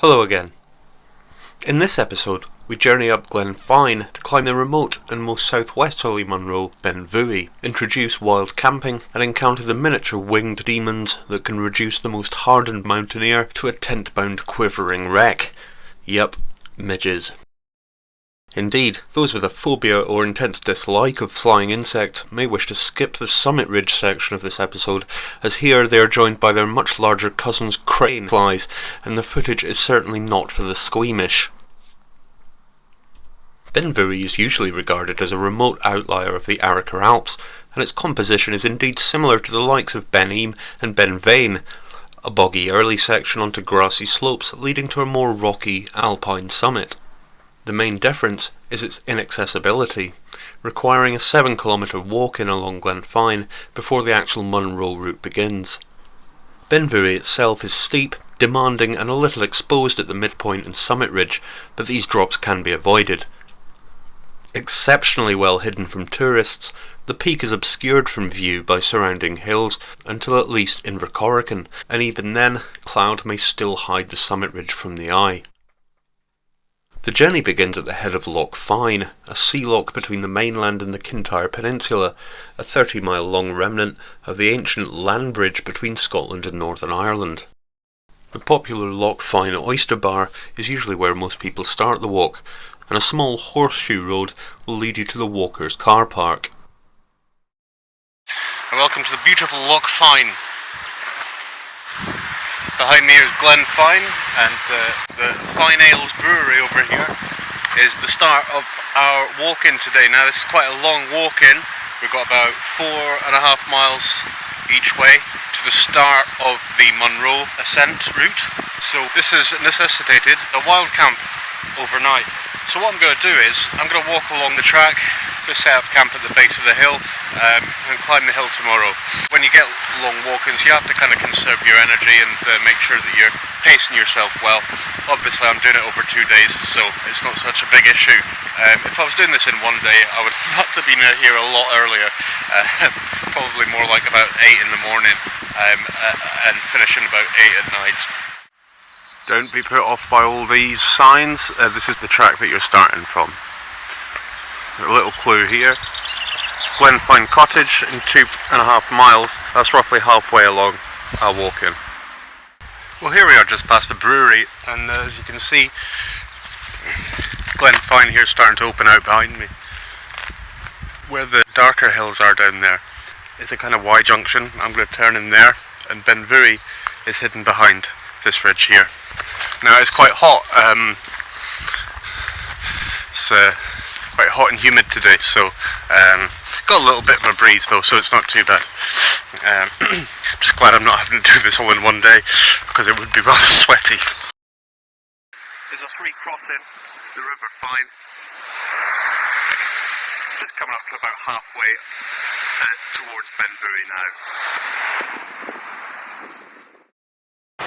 Hello again. In this episode, we journey up Glen Fyne to climb the remote and most southwesterly Munro, Benvuy, introduce wild camping, and encounter the miniature winged demons that can reduce the most hardened mountaineer to a tent-bound quivering wreck. Yep, midges. Indeed, those with a phobia or intense dislike of flying insects may wish to skip the summit ridge section of this episode, as here they are joined by their much larger cousins crane flies, and the footage is certainly not for the squeamish. Benvuy is usually regarded as a remote outlier of the Arrochar Alps, and its composition is indeed similar to the likes of Ben Eam and Ben Vane, a boggy early section onto grassy slopes leading to a more rocky alpine summit. The main difference is its inaccessibility, requiring a 7-kilometre walk-in along Glen Fyne before the actual Munro route begins. Benvuy itself is steep, demanding and a little exposed at the midpoint and summit ridge, but these drops can be avoided. Exceptionally well hidden from tourists, the peak is obscured from view by surrounding hills until at least Invercorrigan, and even then, cloud may still hide the summit ridge from the eye. The journey begins at the head of Loch Fyne, a sea loch between the mainland and the Kintyre Peninsula, a 30-mile long remnant of the ancient land bridge between Scotland and Northern Ireland. The popular Loch Fyne Oyster Bar is usually where most people start the walk, and a small horseshoe road will lead you to the walkers' car park. And welcome to the beautiful Loch Fyne. Behind me is Glen Fyne, and the Fyne Ales brewery over here is the start of our walk-in today. Now this is quite a long walk-in. We've got about 4.5 miles each way to the start of the Munro ascent route. So this has necessitated a wild camp overnight. So what I'm going to do is, I'm going to walk along the track, set up camp at the base of the hill, and climb the hill tomorrow. When you get long walk-ins, you have to kind of conserve your energy and make sure that you're pacing yourself well. Obviously I'm doing it over 2 days, so it's not such a big issue. If I was doing this in one day, I would have had to be here a lot earlier, probably more like about 8 in the morning, and finishing about 8 at night. Don't be put off by all these signs. This is the track that you're starting from. A little clue here. Glen Fyne Cottage in 2.5 miles. That's roughly halfway along our walk-in. Well, here we are just past the brewery, and as you can see, Glen Fyne here is starting to open out behind me. Where the darker hills are down there is a kind of Y junction. I'm going to turn in there, and Benvuy is hidden behind this ridge here. Now it's quite hot. It's quite hot and humid today, so got a little bit of a breeze though, so it's not too bad. Just glad I'm not having to do this all in one day, because it would be rather sweaty. There's a free crossing the River Fyne, just coming up to about halfway towards Benvuy now.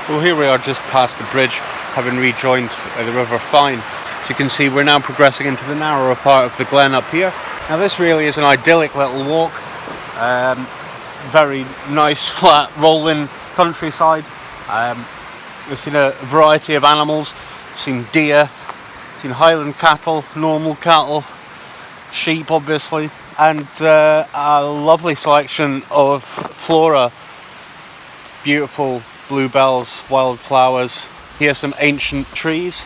Well, here we are just past the bridge, having rejoined the River Fyne. As you can see, we're now progressing into the narrower part of the glen up here. Now this really is an idyllic little walk. Very nice, flat, rolling countryside. We've seen a variety of animals. We've seen deer, seen Highland cattle, normal cattle, sheep obviously, and a lovely selection of flora. Beautiful bluebells, wildflowers. Here are some ancient trees.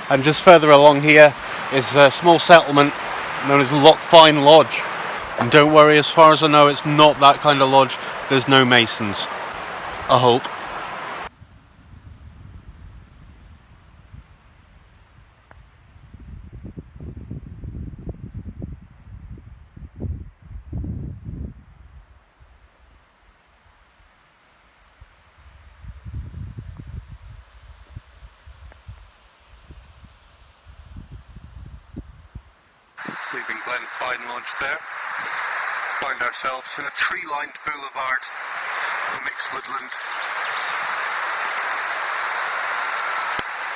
And just further along here is a small settlement known as Loch Fyne Lodge. And don't worry, as far as I know, it's not that kind of lodge. There's no masons. I hope. Leaving Glen Fyne Lodge there, find ourselves in a tree-lined boulevard of mixed woodland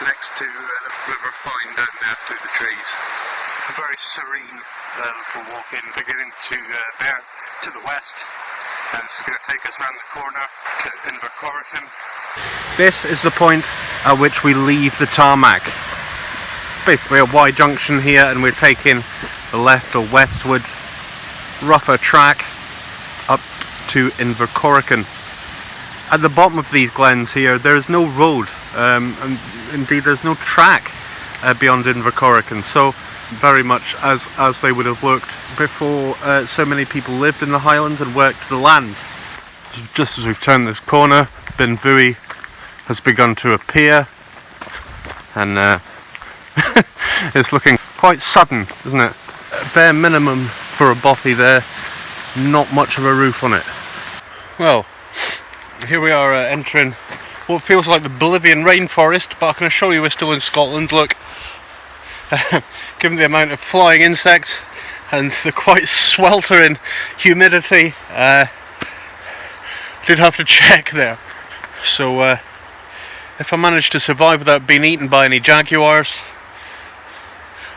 next to the River Fyne down there through the trees. A very serene little walk-in beginning to there to the west, and this is going to take us round the corner to Invercorrigan. This is the point at which we leave the tarmac. Basically a Y junction here, and we're taking the left or westward rougher track up to Invercorrigan. At the bottom of these glens here there is no road, and indeed there's no track beyond Invercorrigan, so very much as they would have looked before so many people lived in the Highlands and worked the land. Just as we've turned this corner, Benvuy has begun to appear, and it's looking quite sudden, isn't it? Bare minimum for a bothy there, not much of a roof on it. Well, here we are entering what feels like the Bolivian rainforest, but I can assure you we're still in Scotland. Look, given the amount of flying insects and the quite sweltering humidity, did have to check there. So if I manage to survive without being eaten by any jaguars,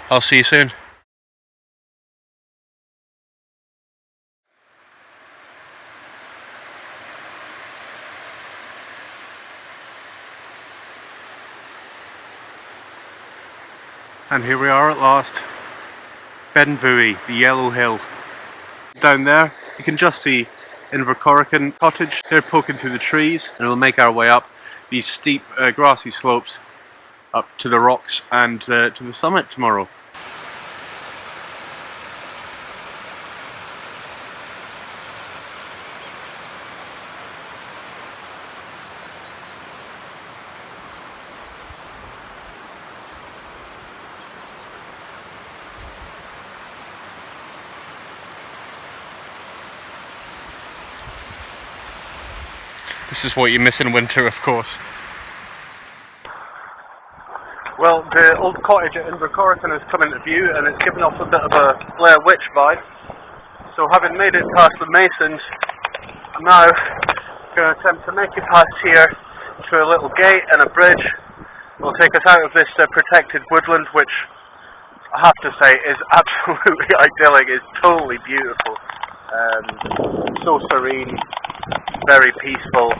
I'll see you soon. And here we are at last, Benvuy, the Yellow Hill. Down there you can just see Invercorrigan Cottage. They're poking through the trees, and we'll make our way up these steep grassy slopes up to the rocks and to the summit tomorrow. This is what you miss in winter, of course. Well, the old cottage at Invercorrigan has come into view, and it's given off a bit of a Blair Witch vibe. So having made it past the Masons, I'm now going to attempt to make it past here to a little gate and a bridge. It'll take us out of this protected woodland, which I have to say is absolutely idyllic. It's totally beautiful. So serene, very peaceful,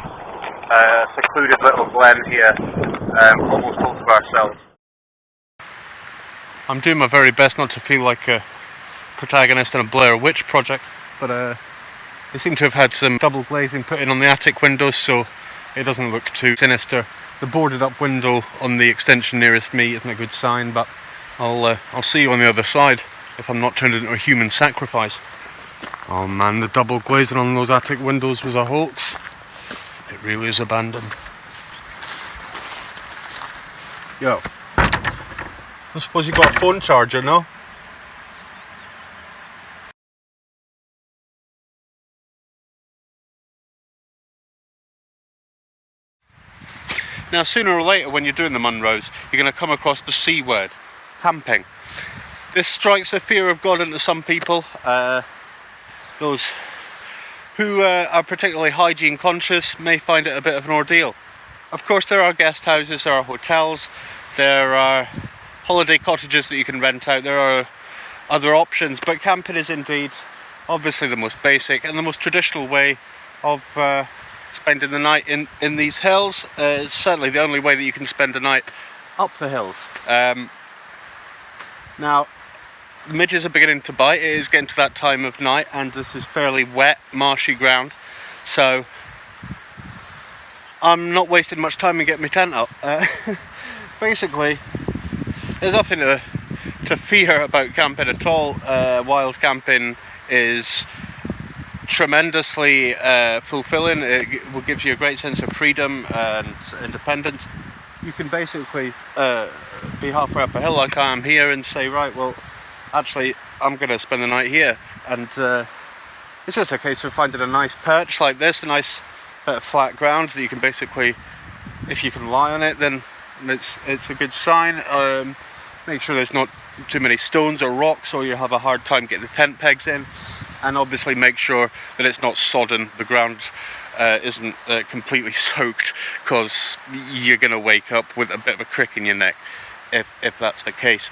secluded little glen here, almost all to ourselves. I'm doing my very best not to feel like a protagonist in a Blair Witch project, but they seem to have had some double glazing put in on the attic windows, so it doesn't look too sinister. The boarded up window on the extension nearest me isn't a good sign, but I'll see you on the other side if I'm not turned into a human sacrifice. Oh man, the double glazing on those attic windows was a hoax. It really is abandoned. Yo, I suppose you got a phone charger, no? Now, sooner or later, when you're doing the Munros, you're going to come across the C word, camping. This strikes a fear of God into some people. Those who are particularly hygiene conscious may find it a bit of an ordeal. Of course, there are guest houses, there are hotels, there are holiday cottages that you can rent out, there are other options, but camping is indeed obviously the most basic and the most traditional way of spending the night in these hills. It's certainly the only way that you can spend a night up the hills. Now, the midges are beginning to bite. It is getting to that time of night, and this is fairly wet, marshy ground, so I'm not wasting much time in getting my tent up. Basically, there's nothing to fear about camping at all. Wild camping is tremendously fulfilling. It will give you a great sense of freedom and independence. You can basically be halfway up a hill like I am here and say, right, well, actually I'm going to spend the night here, and it's just a case of finding a nice perch like this, a nice bit of flat ground that you can basically, if you can lie on it, then it's a good sign. Make sure there's not too many stones or rocks, or you have a hard time getting the tent pegs in, and obviously make sure that it's not sodden, the ground isn't completely soaked, because you're going to wake up with a bit of a crick in your neck if that's the case.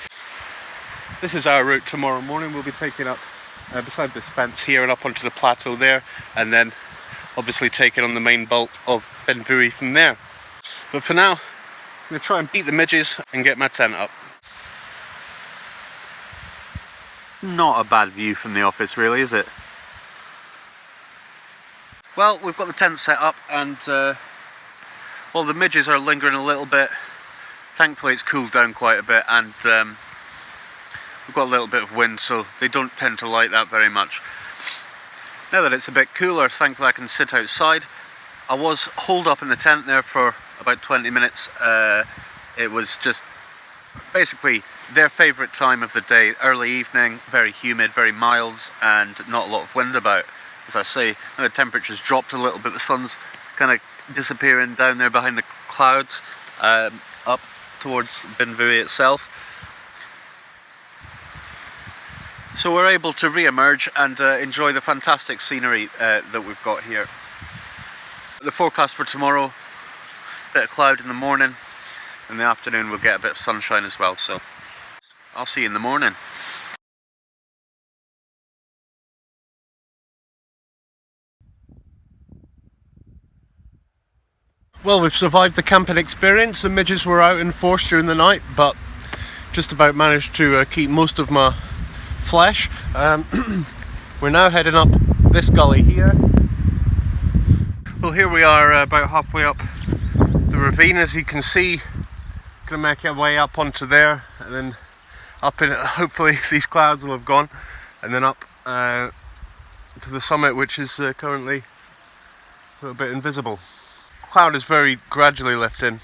This is our route tomorrow morning. We'll be taking up beside this fence here and up onto the plateau there, and then obviously taking on the main bulk of Benvuy from there. But for now, I'm going to try and beat the midges and get my tent up. Not a bad view from the office really, is it? Well, we've got the tent set up and well, the midges are lingering a little bit. Thankfully it's cooled down quite a bit, and we've got a little bit of wind, so they don't tend to like that very much. Now that it's a bit cooler, thankfully I can sit outside. I was holed up in the tent there for about 20 minutes. It was just basically their favourite time of the day, early evening, very humid, very mild, and not a lot of wind about. As I say, the temperature's dropped a little bit, the sun's kind of disappearing down there behind the clouds, up towards Benvuy itself. So we're able to re-emerge and enjoy the fantastic scenery that we've got here. The forecast for tomorrow, a bit of cloud in the morning. In the afternoon we'll get a bit of sunshine as well, so I'll see you in the morning. Well, we've survived the camping experience. The midges were out in force during the night, but just about managed to keep most of my flesh. We're now heading up this gully here. Well, here we are about halfway up the ravine, as you can see. Gonna make our way up onto there, and then up in, hopefully these clouds will have gone, and then up to the summit, which is currently a little bit invisible. Cloud is very gradually lifting.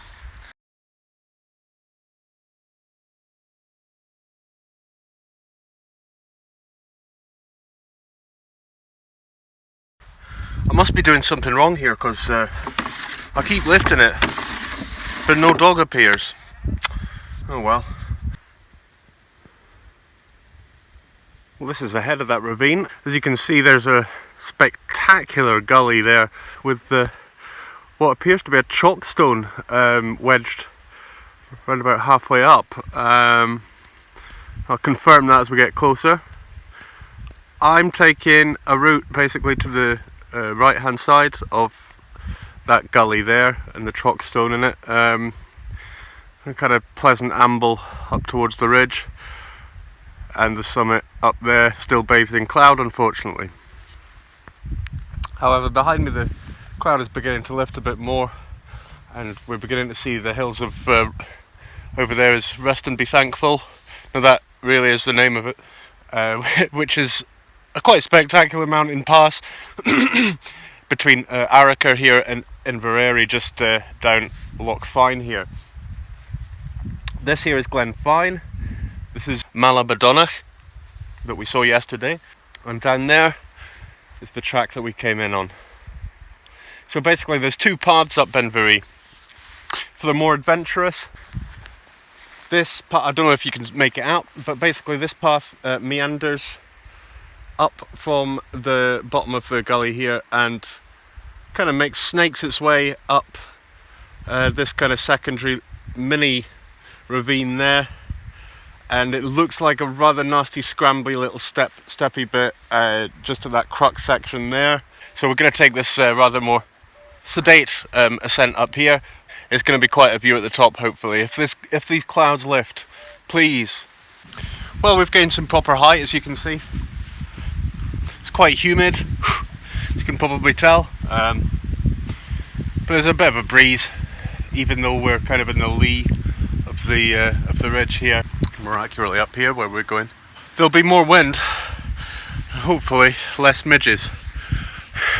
I must be doing something wrong here, because I keep lifting it, but no dog appears. Oh well. Well, this is the head of that ravine. As you can see, there's a spectacular gully there with what appears to be a chalk stone wedged around about halfway up. I'll confirm that as we get closer. I'm taking a route basically to the right hand side of that gully there and the chalk stone in it. A kind of pleasant amble up towards the ridge, and the summit up there still bathed in cloud, unfortunately. However, behind me the cloud is beginning to lift a bit more, and we're beginning to see the hills of over there is Rest and Be Thankful. Now that really is the name of it, which is a quite spectacular mountain pass between Arrochar here and Inverary, just down Loch Fyne here. This here is Glen Fyne. This is Mallabadonach that we saw yesterday, and down there is the track that we came in on. So basically there's two paths up Benvuy. For the more adventurous, this path, I don't know if you can make it out, but basically this path meanders up from the bottom of the gully here and kind of snakes its way up this kind of secondary mini ravine there, and it looks like a rather nasty scrambly little steppy bit just at that crux section there. So we're going to take this rather more sedate ascent up here. It's going to be quite a view at the top, hopefully, if these clouds lift, please. Well, we've gained some proper height, as you can see. It's quite humid, as you can probably tell, but there's a bit of a breeze, even though we're kind of in the lee of the ridge here. More accurately, up here where we're going, there'll be more wind, and hopefully less midges.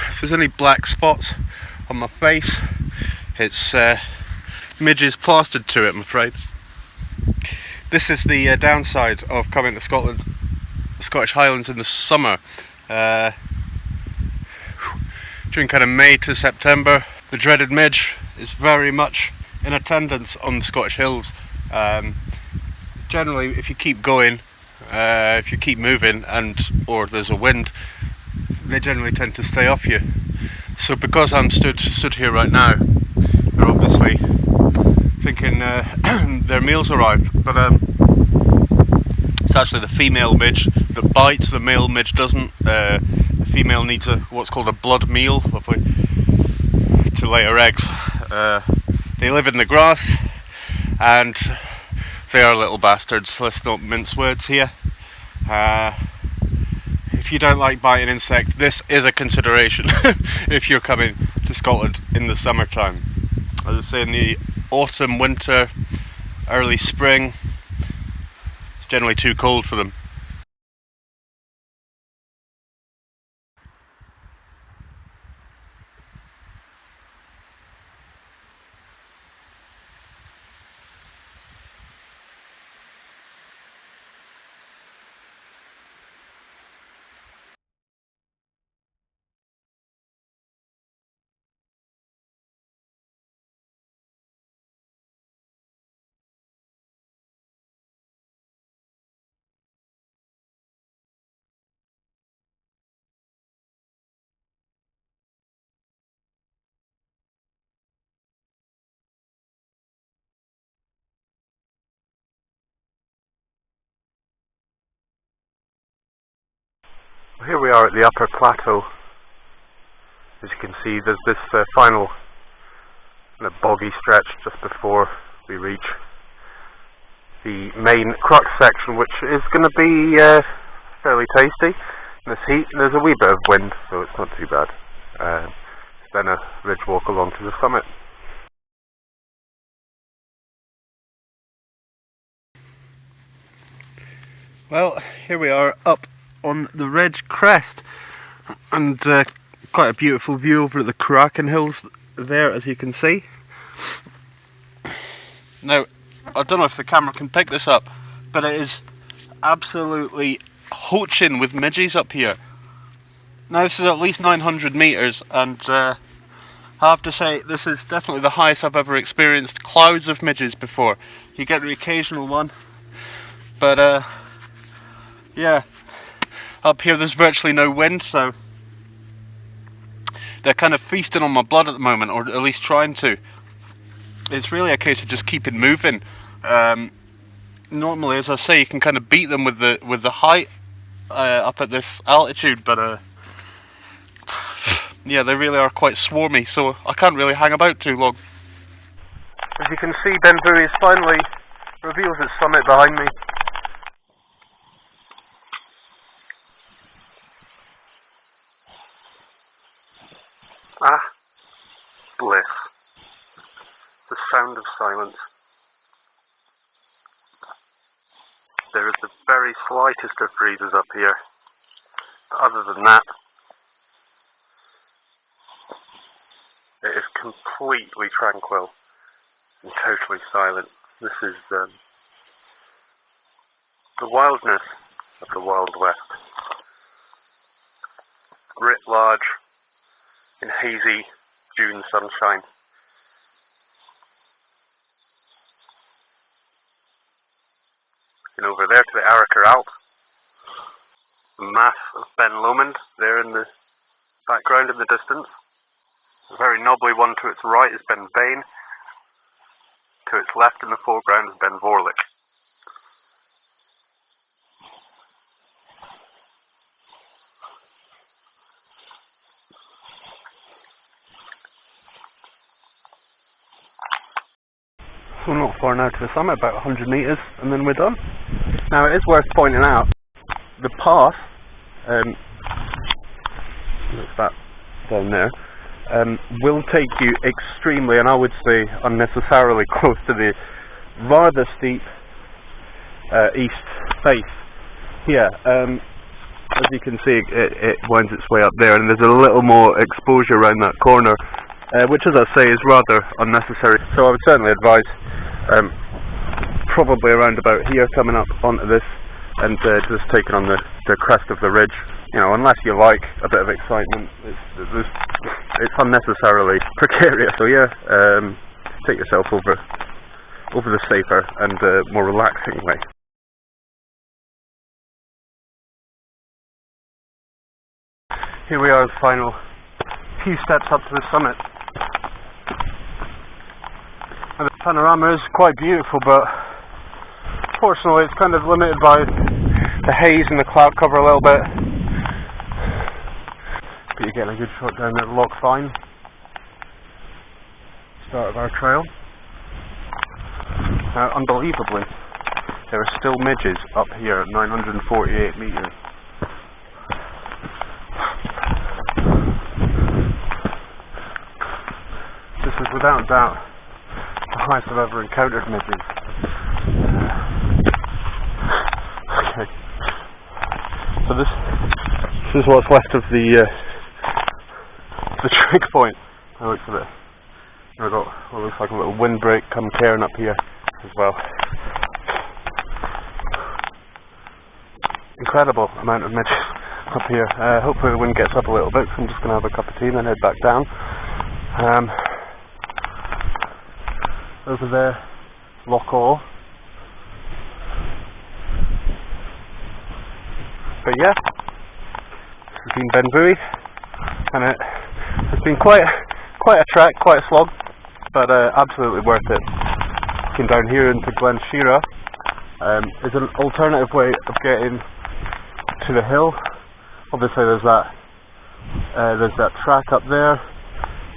If there's any black spots on my face, it's midges plastered to it, I'm afraid. This is the downside of coming to Scotland, the Scottish Highlands in the summer. During kind of May to September, the dreaded midge is very much in attendance on the Scottish hills. Generally, if you keep going, if you keep moving, or there's a wind, they generally tend to stay off you. So because I'm stood here right now, they're obviously thinking their meal's arrived, but it's actually the female midge that bites, the male midge doesn't. The female needs what's called a blood meal, lovely, to lay her eggs. They live in the grass, and they are little bastards. Let's not mince words here. If you don't like biting insects, this is a consideration if you're coming to Scotland in the summertime. As I say, in the autumn, winter, early spring, it's generally too cold for them. Here we are at the upper plateau. As you can see, there's this final boggy stretch just before we reach the main crux section, which is going to be fairly tasty in this heat. And there's a wee bit of wind, so it's not too bad. Then a ridge walk along to the summit. Well, here we are up on the ridge crest, and quite a beautiful view over at the Cracken Hills there, as you can see. Now, I don't know if the camera can pick this up, but it is absolutely hoaching with midges up here. Now, this is at least 900 metres, and I have to say, this is definitely the highest I've ever experienced clouds of midges before. You get the occasional one, but yeah, up here there's virtually no wind, so they're kind of feasting on my blood at the moment, or at least trying to. It's really a case of just keeping moving. Normally, as I say, you can kind of beat them with the height up at this altitude, but yeah, they really are quite swarmy, so I can't really hang about too long. As you can see, Benbury has finally reveals its summit behind me. Ah, bliss. The sound of silence. There is the very slightest of breezes up here. But other than that, it is completely tranquil and totally silent. This is the wildness of the Wild West. Writ large in hazy June sunshine. And over there to the Arrochar Alp, the mass of Ben Lomond there in the background in the distance. A very knobbly one to its right is Ben Vane. To its left in the foreground is Ben Vorlich. So we're not far now to the summit, about 100 metres, and then we're done. Now, it is worth pointing out, the path, looks that down there, will take you extremely, and I would say unnecessarily, close to the rather steep east face here. As you can see, it winds its way up there, and there's a little more exposure around that corner, which, as I say, is rather unnecessary. So I would certainly advise probably around about here coming up onto this and just taking on the crest of the ridge. You know, unless you like a bit of excitement, it's unnecessarily precarious. So yeah, take yourself over the safer and more relaxing way. Here we are, the final few steps up to the summit. And the panorama is quite beautiful, but fortunately it's kind of limited by the haze and the cloud cover a little bit. But you're getting a good shot down there, Loch Fyne, start of our trail. Now, unbelievably, there are still midges up here at 948 metres. This is without doubt the highest I've ever encountered midges. Okay. So this is what's left of the trig point. By the looks of it. I've got what looks like a little windbreak come cairn up here as well. Incredible amount of midges up here. Hopefully the wind gets up a little bit, so I'm just going to have a cup of tea and then head back down. Over there, Loch Awe. But yeah, this has been Benvuy, and it has been quite a trek, quite a slog, but absolutely worth it. Looking down here into Glen Shira is an alternative way of getting to the hill. Obviously there's that track up there.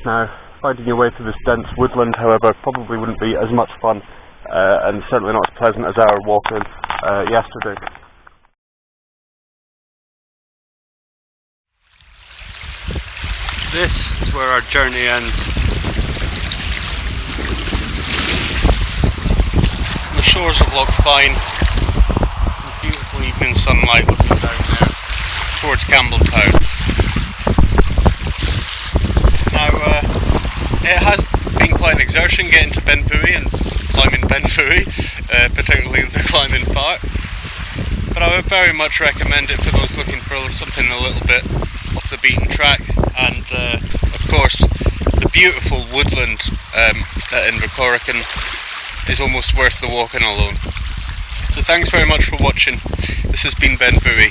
Now, finding your way through this dense woodland, however, probably wouldn't be as much fun, and certainly not as pleasant as our walk-in yesterday. This is where our journey ends. The shores of Loch Fyne, beautiful evening sunlight looking down there towards Campbelltown. Now, it has been quite an exertion getting to Benvuy and climbing Benvuy, particularly the climbing part, but I would very much recommend it for those looking for something a little bit off the beaten track, and of course the beautiful woodland at Invercorrigan is almost worth the walking alone. So thanks very much for watching. This has been Benvuy.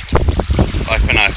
Bye for now.